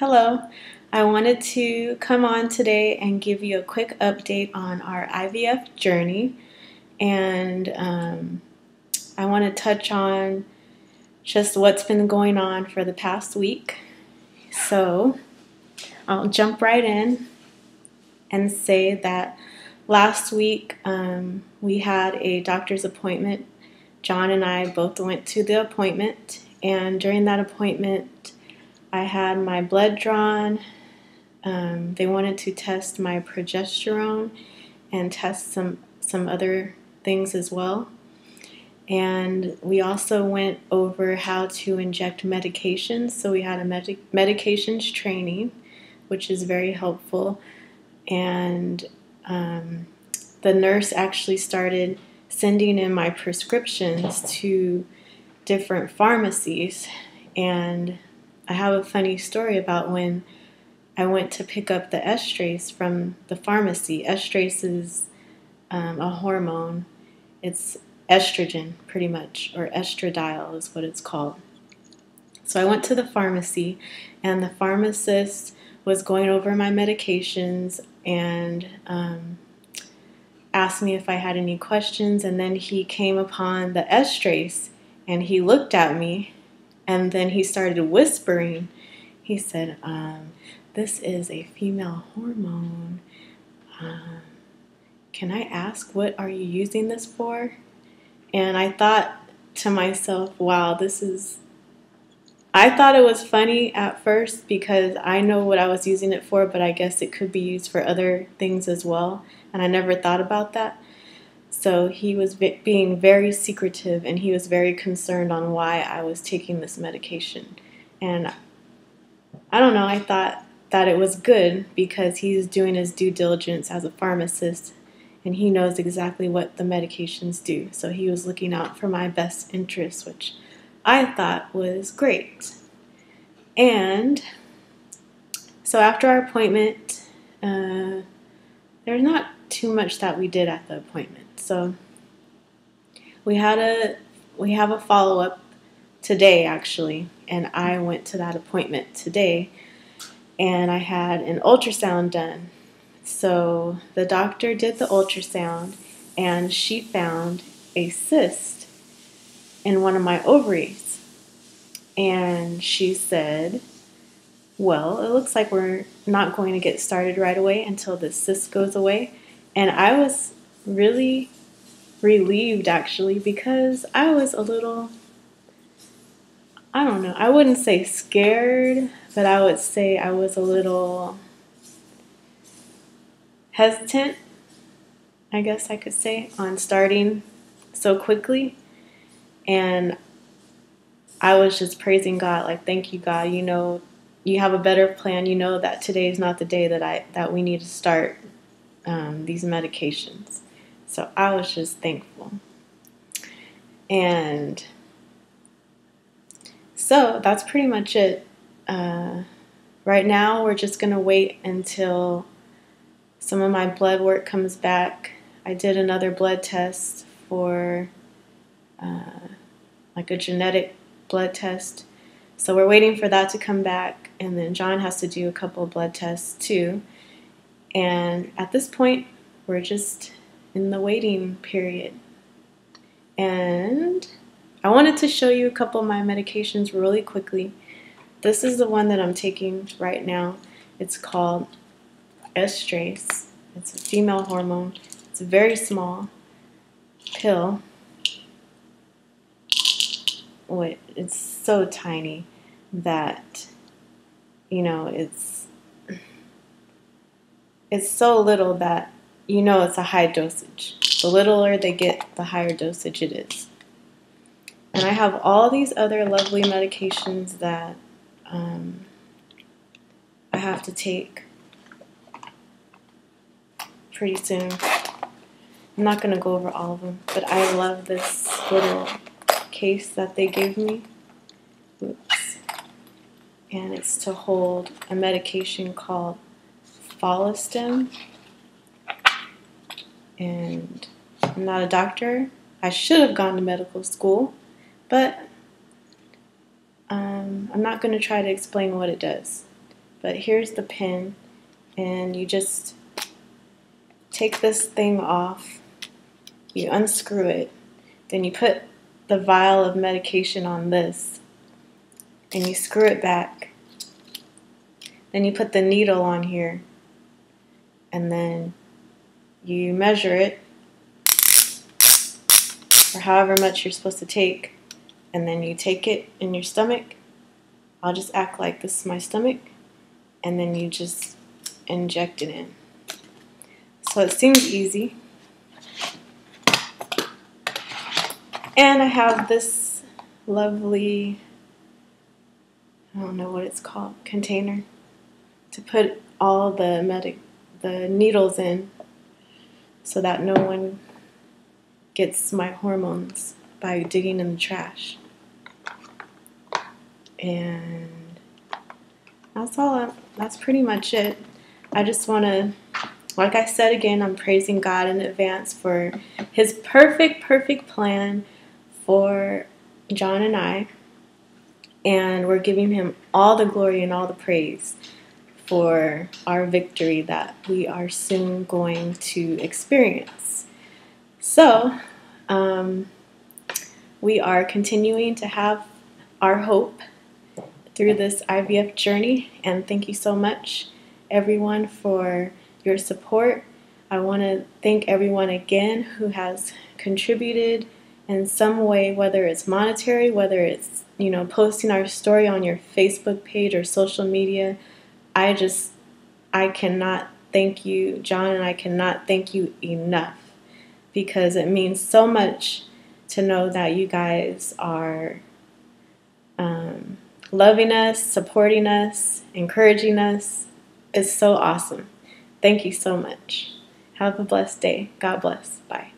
Hello, I wanted to come on today and give you a quick update on our IVF journey, and I want to touch on just what's been going on for the past week. So I'll jump right in and say that last week we had a doctor's appointment. John and I both went to the appointment, and during that appointment I had my blood drawn. They wanted to test my progesterone and test some other things as well. And we also went over how to inject medications. So we had a medications training, which is very helpful. And the nurse actually started sending in my prescriptions to different pharmacies. And I have a funny story about when I went to pick up the estrase from the pharmacy. Estrase is a hormone. It's estrogen, pretty much, or estradiol is what it's called. So I went to the pharmacy, and the pharmacist was going over my medications and asked me if I had any questions, and then he came upon the estrase, and he looked at me, and then he started whispering. He said, "This is a female hormone. Can I ask, what are you using this for?" And I thought to myself, wow, I thought it was funny at first because I know what I was using it for, but I guess it could be used for other things as well. And I never thought about that. So he was being very secretive, and he was very concerned on why I was taking this medication. And I don't know, I thought that it was good because he's doing his due diligence as a pharmacist, and he knows exactly what the medications do. So he was looking out for my best interests, which I thought was great. And so after our appointment, there's not too much that we did at the appointment. So we have a follow-up today, actually, and I went to that appointment today, and I had an ultrasound done. So the doctor did the ultrasound, and she found a cyst in one of my ovaries. And she said, well, it looks like we're not going to get started right away until the cyst goes away. And I was really relieved, actually, because I was a little, I don't know, I wouldn't say scared, but I would say I was a little hesitant, I guess I could say, on starting so quickly. And I was just praising God, like, thank you, God. You know, you have a better plan. You know that today is not the day that we need to start these medications. So I was just thankful. And so that's pretty much it. Right now, we're just going to wait until some of my blood work comes back. I did another blood test for like a genetic blood test. So we're waiting for that to come back, and then John has to do a couple of blood tests too. And at this point, we're just in the waiting period. And I wanted to show you a couple of my medications really quickly. This is the one that I'm taking right now. It's called estrase. It's a female hormone. It's a very small pill. Wait, it's so tiny that, you know, it's so little that you know it's a high dosage. The littler they get, the higher dosage it is. And I have all these other lovely medications that I have to take pretty soon. I'm not going to go over all of them, but I love this little case that they gave me. Oops. And it's to hold a medication called Follistim. And I'm not a doctor. I should have gone to medical school, but I'm not going to try to explain what it does. But here's the pin, and you just take this thing off, you unscrew it, then you put the vial of medication on this, and you screw it back. Then you put the needle on here, and then you measure it for however much you're supposed to take, and then you take it in your stomach. I'll just act like this is my stomach, and then you just inject it in. So it seems easy. And I have this lovely, I don't know what it's called, container to put all the needles in so that no one gets my hormones by digging in the trash. And that's pretty much it. I just want to, like I said again, I'm praising God in advance for His perfect plan for John and I. And we're giving Him all the glory and all the praise for our victory that we are soon going to experience. So, we are continuing to have our hope through this IVF journey, and thank you so much, everyone, for your support. I want to thank everyone again who has contributed in some way, whether it's monetary, whether it's, posting our story on your Facebook page or social media. I cannot thank you, John, and I cannot thank you enough, because it means so much to know that you guys are loving us, supporting us, encouraging us. It's so awesome. Thank you so much. Have a blessed day. God bless. Bye.